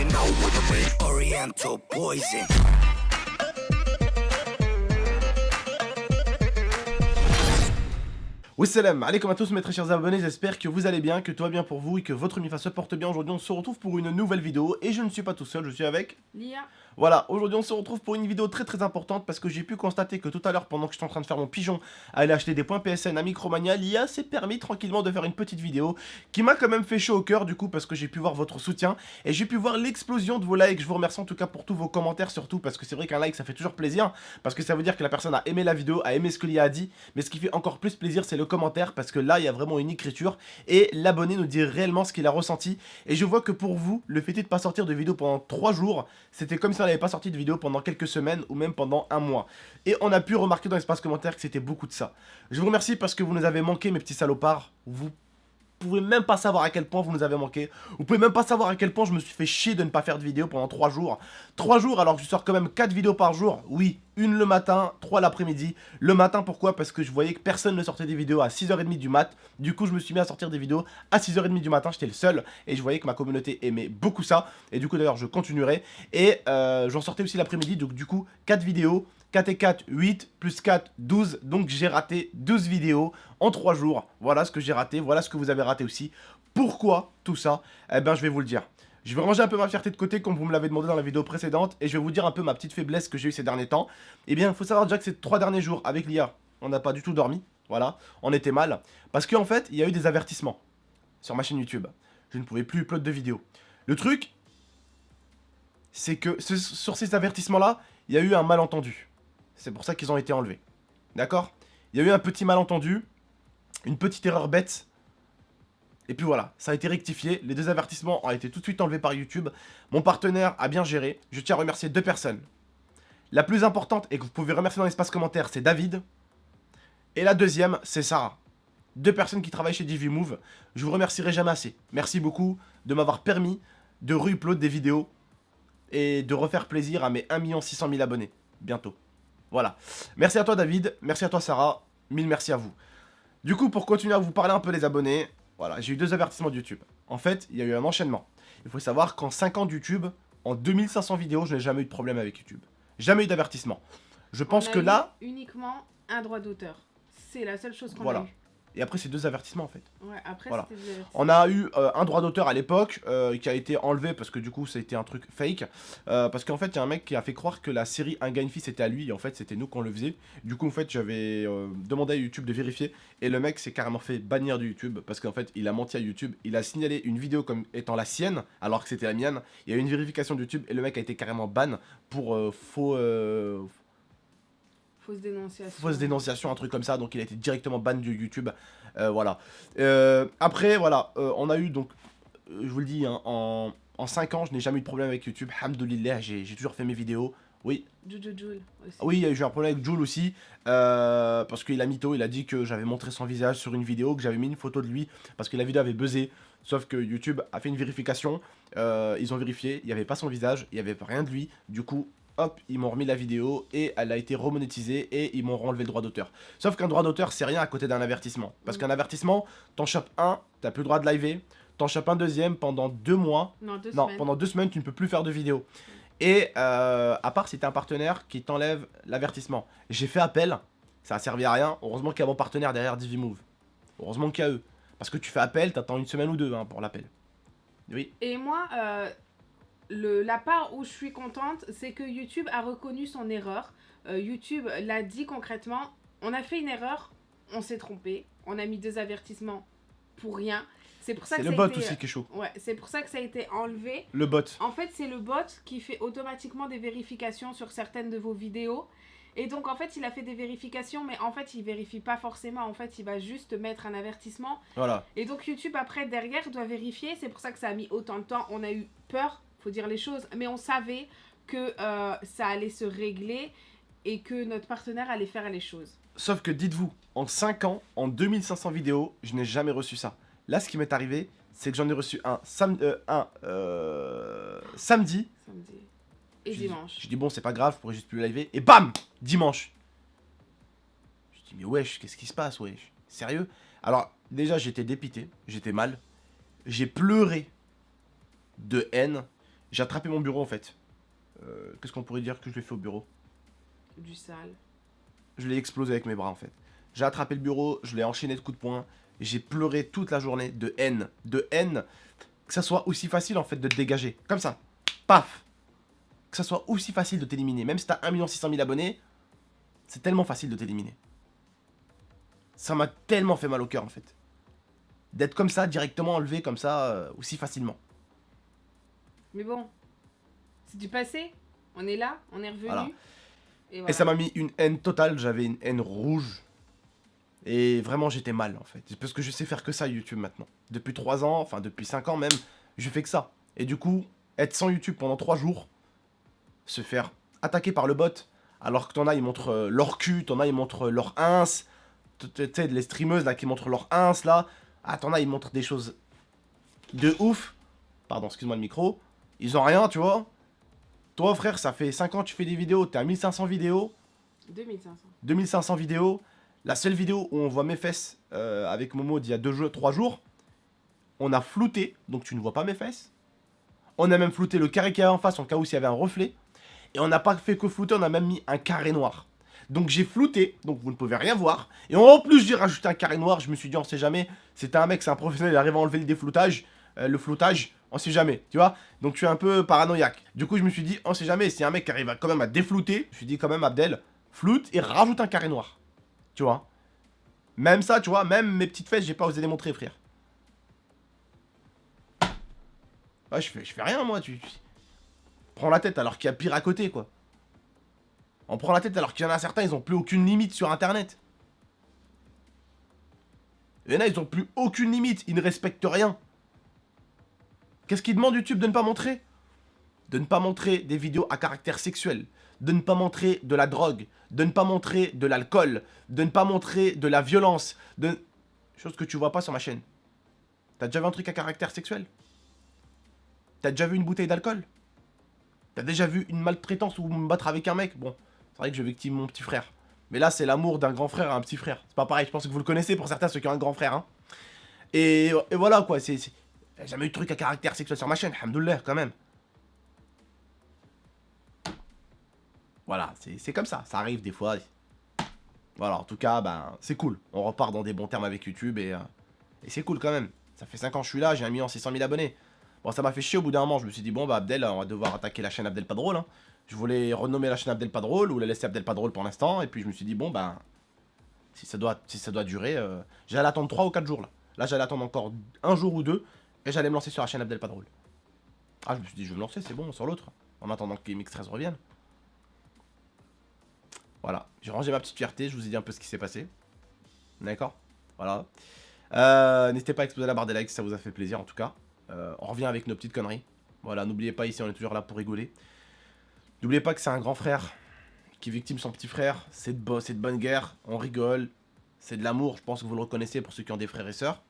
know what I mean? Oriental poison. Wassalam, alaikum à tous mes très chers abonnés, j'espère que vous allez bien, que tout va bien pour vous et que votre mifa se porte bien. Aujourd'hui on se retrouve pour une nouvelle vidéo et je ne suis pas tout seul, je suis avec Lia. Voilà, aujourd'hui on se retrouve pour une vidéo très importante parce que j'ai pu constater que tout à l'heure pendant que j'étais en train de faire mon pigeon à aller acheter des points PSN à Micromania, l'IA s'est permis tranquillement de faire une petite vidéo qui m'a quand même fait chaud au cœur du coup parce que j'ai pu voir votre soutien et j'ai pu voir l'explosion de vos likes. Je vous remercie en tout cas pour tous vos commentaires surtout parce que c'est vrai qu'un like ça fait toujours plaisir parce que ça veut dire que la personne a aimé la vidéo, a aimé ce que l'IA a dit, mais ce qui fait encore plus plaisir c'est le commentaire parce que là il y a vraiment une écriture et l'abonné nous dit réellement ce qu'il a ressenti et je vois que pour vous le fait de pas sortir de vidéo pendant 3 jours c'était comme si on n'avait pas sorti de vidéo pendant quelques semaines ou même pendant un mois. Et on a pu remarquer dans l'espace commentaire que c'était beaucoup de ça. Je vous remercie parce que vous nous avez manqué mes petits salopards. Vous pouvez même pas savoir à quel point vous nous avez manqué. Vous pouvez même pas savoir à quel point je me suis fait chier de ne pas faire de vidéo pendant 3 jours. 3 jours alors que je sors quand même 4 vidéos par jour. Oui, une le matin, 3 l'après-midi. Le matin pourquoi? Parce que je voyais que personne ne sortait des vidéos à 6h30 du mat. Du coup je me suis mis à sortir des vidéos à 6h30 du matin. J'étais le seul et je voyais que ma communauté aimait beaucoup ça. Et du coup d'ailleurs je continuerai. Et j'en sortais aussi l'après-midi. Donc du coup 4 vidéos. 4 et 4, 8, plus 4, 12, donc j'ai raté 12 vidéos en 3 jours, voilà ce que j'ai raté, voilà ce que vous avez raté aussi. Pourquoi tout ça? Eh ben je vais vous le dire. Je vais ranger un peu ma fierté de côté comme vous me l'avez demandé dans la vidéo précédente et je vais vous dire un peu ma petite faiblesse que j'ai eu ces derniers temps. Eh bien il faut savoir déjà que ces 3 derniers jours avec l'IA, on n'a pas du tout dormi, voilà, on était mal. Parce qu'en fait il y a eu des avertissements sur ma chaîne YouTube, je ne pouvais plus upload de vidéos. Le truc, c'est que sur ces avertissements là, il y a eu un malentendu. C'est pour ça qu'ils ont été enlevés. D'accord? Il y a eu un petit malentendu, une petite erreur bête. Et puis voilà, ça a été rectifié. Les 2 avertissements ont été tout de suite enlevés par YouTube. Mon partenaire a bien géré. Je tiens à remercier 2 personnes. La plus importante, et que vous pouvez remercier dans l'espace commentaire, c'est David. Et la deuxième, c'est Sarah. 2 personnes qui travaillent chez DiviMove. Je vous remercierai jamais assez. Merci beaucoup de m'avoir permis de re-upload des vidéos et de refaire plaisir à mes 1 600 000 abonnés. Bientôt. Voilà. Merci à toi David, merci à toi Sarah, 1000 merci à vous. Du coup, pour continuer à vous parler un peu les abonnés, voilà, j'ai eu 2 avertissements de YouTube. En fait, il y a eu un enchaînement. Il faut savoir qu'en 5 ans de YouTube, en 2500 vidéos, je n'ai jamais eu de problème avec YouTube. Jamais eu d'avertissement. Je pense que là... uniquement un droit d'auteur. C'est la seule chose qu'on Voilà. a eu. Et après, c'est 2 avertissements en fait. Ouais, après Voilà. c'était des avertissements. On a eu un droit d'auteur à l'époque qui a été enlevé parce que du coup ça a été un truc fake. Parce qu'en fait il y a un mec qui a fait croire que la série Un gars une fille c'était à lui et en fait c'était nous qu'on le faisait. Du coup en fait j'avais demandé à YouTube de vérifier et le mec s'est carrément fait bannir de YouTube parce qu'en fait il a menti à YouTube. Il a signalé une vidéo comme étant la sienne alors que c'était la mienne. Il y a eu une vérification de YouTube et le mec a été carrément ban pour Fausse dénonciation. fausse dénonciation, un truc comme ça, donc il a été directement ban de YouTube, voilà. Après, voilà, on a eu donc, je vous le dis, hein, en 5 ans, je n'ai jamais eu de problème avec YouTube, hamdoulillah, j'ai toujours fait mes vidéos, oui. Juju aussi. Oui, il y a eu un problème avec Jules aussi, parce qu'il a mytho, il a dit que j'avais montré son visage sur une vidéo, que j'avais mis une photo de lui, parce que la vidéo avait buzzé, sauf que YouTube a fait une vérification, ils ont vérifié, il n'y avait pas son visage, il n'y avait rien de lui, du coup... Hop, ils m'ont remis la vidéo et elle a été remonétisée et ils m'ont enlevé le droit d'auteur. Sauf qu'un droit d'auteur, c'est rien à côté d'un avertissement. Parce qu'un avertissement, t'en chopes un, t'as plus le droit de liver, t'en chopes un deuxième pendant 2 mois. Non, 2 Non, semaines. pendant 2 semaines, tu ne peux plus faire de vidéo. Et à part si t'as un partenaire qui t'enlève l'avertissement. J'ai fait appel, ça a servi à rien. Heureusement qu'il y a mon partenaire derrière DiviMove. Heureusement qu'il y a eux. Parce que tu fais appel, t'attends 1 semaine ou 2 hein, pour l'appel. Oui. Et moi, la part où je suis contente, c'est que YouTube a reconnu son erreur. YouTube l'a dit concrètement, on a fait une erreur, on s'est trompé, on a mis 2 avertissements pour rien. C'est pour ça que le ça bot a été, aussi qui est chaud. Ouais, c'est pour ça que ça a été enlevé. Le bot. En fait, c'est le bot qui fait automatiquement des vérifications sur certaines de vos vidéos. Et donc, en fait, il a fait des vérifications, mais en fait, il vérifie pas forcément. En fait, il va juste mettre un avertissement. Voilà. Et donc, YouTube, après, derrière, doit vérifier. C'est pour ça que ça a mis autant de temps. On a eu peur, faut dire les choses, mais on savait que ça allait se régler et que notre partenaire allait faire les choses. Sauf que dites-vous, en 5 ans, en 2500 vidéos, je n'ai jamais reçu ça. Là, ce qui m'est arrivé, c'est que j'en ai reçu un samedi. Samedi et dimanche. Je dis bon, c'est pas grave, je pourrais juste plus le liver. Et bam, dimanche. Je dis mais wesh, qu'est-ce qui se passe, wesh? Sérieux? Alors, déjà, j'étais dépité, j'étais mal. J'ai pleuré de haine. J'ai attrapé mon bureau en fait. Qu'est-ce qu'on pourrait dire que je l'ai fait au bureau? Du sale. Je l'ai explosé avec mes bras en fait. J'ai attrapé le bureau, je l'ai enchaîné de coups de poing. J'ai pleuré toute la journée de haine. De haine. Que ça soit aussi facile en fait de te dégager. Comme ça. Paf. Que ça soit aussi facile de t'éliminer. Même si t'as 1 600 000 abonnés, c'est tellement facile de t'éliminer. Ça m'a tellement fait mal au cœur en fait. D'être comme ça, directement enlevé comme ça, aussi facilement. Mais bon, c'est du passé. On est là, on est revenu. Voilà. Et Et voilà. ça m'a mis une haine totale, j'avais une haine rouge. Et vraiment j'étais mal en fait. Parce que je sais faire que ça YouTube maintenant. Depuis 3 ans, enfin depuis 5 ans même, je fais que ça. Et du coup, être sans YouTube pendant 3 jours, se faire attaquer par le bot, alors que t'en as ils montrent leur cul, t'en as ils montrent leur ins, tu sais les streameuses là qui montrent leur ins là, ah t'en as ils montrent des choses de ouf. Pardon, excuse-moi le micro. Ils ont rien, tu vois. Toi frère, ça fait 5 ans que tu fais des vidéos, t'es à 1500 vidéos. 2500. 2500 vidéos. La seule vidéo où on voit mes fesses avec Momo d'il y a 3 jours, on a flouté, donc tu ne vois pas mes fesses. On a même flouté le carré qu'il y avait en face en cas où s'il y avait un reflet. Et on n'a pas fait que flouter, on a même mis un carré noir. Donc j'ai flouté, donc vous ne pouvez rien voir. Et en plus j'ai rajouté un carré noir, je me suis dit on sait jamais. C'était un mec, c'est un professionnel, il arrive à enlever le défloutage, le floutage, on sait jamais, tu vois. Donc je suis un peu paranoïaque. Du coup je me suis dit on sait jamais, si un mec arrive quand même à déflouter, je me suis dit quand même Abdel, floute et rajoute un carré noir. Tu vois. Même ça, tu vois, même mes petites fesses, j'ai pas osé les montrer, frère. Ouais, je fais rien, moi, prends la tête alors qu'il y a pire à côté, quoi. On prend la tête alors qu'il y en a certains, ils ont plus aucune limite sur Internet. Il y en a, ils ont plus aucune limite, ils ne respectent rien. Qu'est-ce qu'ils demandent YouTube de ne pas montrer? De ne pas montrer des vidéos à caractère sexuel, de ne pas montrer de la drogue, de ne pas montrer de l'alcool, de ne pas montrer de la violence, chose que tu vois pas sur ma chaîne. T'as déjà vu un truc à caractère sexuel? T'as déjà vu une bouteille d'alcool? T'as déjà vu une maltraitance ou me battre avec un mec? Bon, c'est vrai que je victime mon petit frère. Mais là, c'est l'amour d'un grand frère à un petit frère. C'est pas pareil, je pense que vous le connaissez pour certains, ceux qui ont un grand frère. Hein. Et voilà quoi, j'ai jamais eu de truc à caractère sexuel sur ma chaîne, alhamdoulilah, quand même. Voilà, c'est comme ça arrive des fois. Voilà, en tout cas, ben, c'est cool. On repart dans des bons termes avec YouTube et c'est cool quand même. Ça fait 5 ans que je suis là, j'ai 1 600 000 abonnés. Bon, ça m'a fait chier au bout d'un moment, je me suis dit, bon, bah Abdel, on va devoir attaquer la chaîne Abdel Pas Drôle. Hein. Je voulais renommer la chaîne Abdel Pas Drôle ou la laisser Abdel Pas Drôle pour l'instant. Et puis je me suis dit, bon, ben, si ça doit durer, j'allais attendre 3 ou 4 jours là. Là, j'allais attendre encore 1 jour ou 2 et j'allais me lancer sur la chaîne Abdel Pas Drôle. Ah, je me suis dit, je vais me lancer, c'est bon, sur l'autre. En attendant que MX13 revienne. Voilà, j'ai rangé ma petite fierté, je vous ai dit un peu ce qui s'est passé. D'accord. Voilà. N'hésitez pas à exploser la barre des likes si ça vous a fait plaisir en tout cas. On revient avec nos petites conneries. Voilà, n'oubliez pas, ici on est toujours là pour rigoler. N'oubliez pas que c'est un grand frère qui victime son petit frère. C'est de bonne guerre, on rigole. C'est de l'amour, je pense que vous le reconnaissez pour ceux qui ont des frères et sœurs.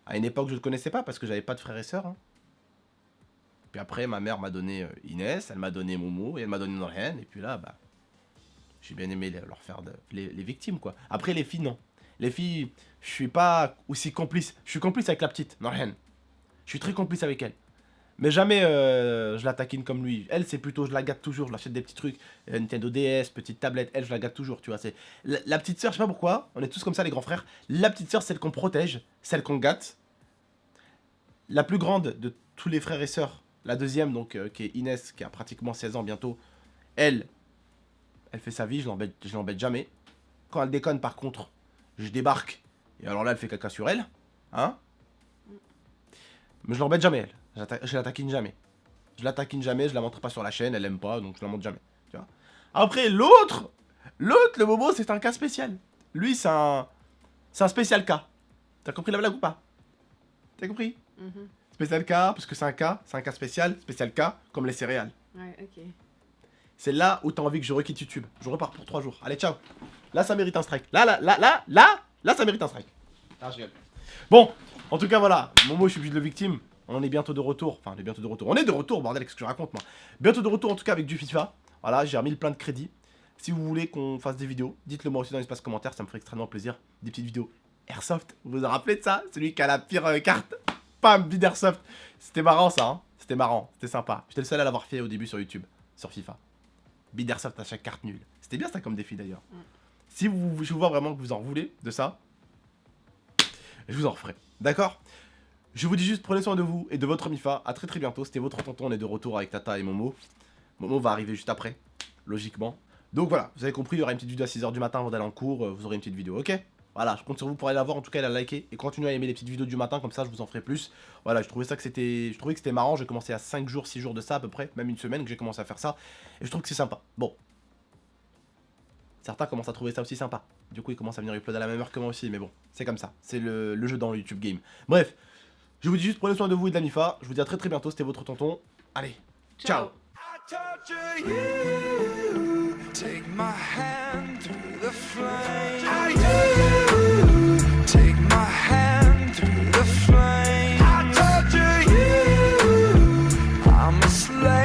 À une époque, je ne le connaissais pas parce que j'avais pas de frères et sœurs. Hein. Puis après, ma mère m'a donné Inès, elle m'a donné Momo et elle m'a donné Norhen. Et puis là, bah, j'ai bien aimé leur faire les victimes, quoi. Après, les filles, non. Les filles, je suis pas aussi complice. Je suis complice avec la petite, Norhen. Je suis très complice avec elle. Mais jamais je la taquine comme lui. Elle, c'est plutôt, je la gâte toujours. Je l'achète des petits trucs. Nintendo DS, petite tablette. Elle, je la gâte toujours, tu vois. C'est la petite sœur, je sais pas pourquoi. On est tous comme ça, les grands frères. La petite sœur, celle qu'on protège. Celle qu'on gâte. La plus grande de tous les frères et sœurs. La deuxième, donc, qui est Inès, qui a pratiquement 16 ans bientôt. Elle fait sa vie, je l'embête jamais. Quand elle déconne, par contre, je débarque. Et alors là, elle fait caca sur elle. Hein? Mais je l'embête jamais, elle. Je la taquine jamais. Je la taquine jamais, je la montre pas sur la chaîne, elle aime pas, donc je la montre jamais. Tu vois? Après, l'autre, le bobo, c'est un cas spécial. Lui, c'est un spécial cas. T'as compris la blague ou pas? T'as compris? Spécial cas, parce que c'est un cas spécial cas, comme les céréales. Ouais, ok. C'est là où t'as envie que je requitte YouTube. Je repars pour 3 jours. Allez, ciao. Là, ça mérite un strike. Là, ça mérite un strike. Ah, je rigole. Bon, en tout cas, voilà. Momo, je suis obligé de le victime. On est bientôt de retour. Enfin, on est bientôt de retour. On est de retour, bordel, qu'est-ce que je raconte, moi? Bientôt de retour, en tout cas, avec du FIFA. Voilà, j'ai remis le plein de crédit. Si vous voulez qu'on fasse des vidéos, dites-le moi aussi dans l'espace commentaire. Ça me ferait extrêmement plaisir. Des petites vidéos Airsoft. Vous vous rappelez de ça? Celui qui a la pire carte. Spam, Bidersoft. C'était marrant ça, hein. C'était marrant, c'était sympa. J'étais le seul à l'avoir fait au début sur YouTube, sur FIFA. Bidersoft à chaque carte nulle. C'était bien ça comme défi d'ailleurs. Si je vois vraiment que vous en voulez de ça, je vous en referai. D'accord? Je vous dis juste, prenez soin de vous et de votre Mifa. À très bientôt. C'était votre tonton. On est de retour avec Tata et Momo. Momo va arriver juste après, logiquement. Donc voilà, vous avez compris, il y aura une petite vidéo à 6h du matin avant d'aller en cours. Vous aurez une petite vidéo, ok? Voilà, je compte sur vous pour aller la voir. En tout cas, elle a liké et continuez à aimer les petites vidéos du matin. Comme ça, je vous en ferai plus. Voilà, je trouvais que c'était marrant. J'ai commencé à 5 jours, 6 jours de ça à peu près. Même une semaine que j'ai commencé à faire ça. Et je trouve que c'est sympa. Bon. Certains commencent à trouver ça aussi sympa. Du coup, ils commencent à venir upload à la même heure que moi aussi. Mais bon, c'est comme ça. C'est le jeu dans le YouTube Game. Bref. Je vous dis juste, prenez soin de vous et de la Mifa. Je vous dis à très bientôt. C'était votre tonton. Allez, ciao. Take my hand through the flame. Take my hand through the flame. I torture you. I'm a slave.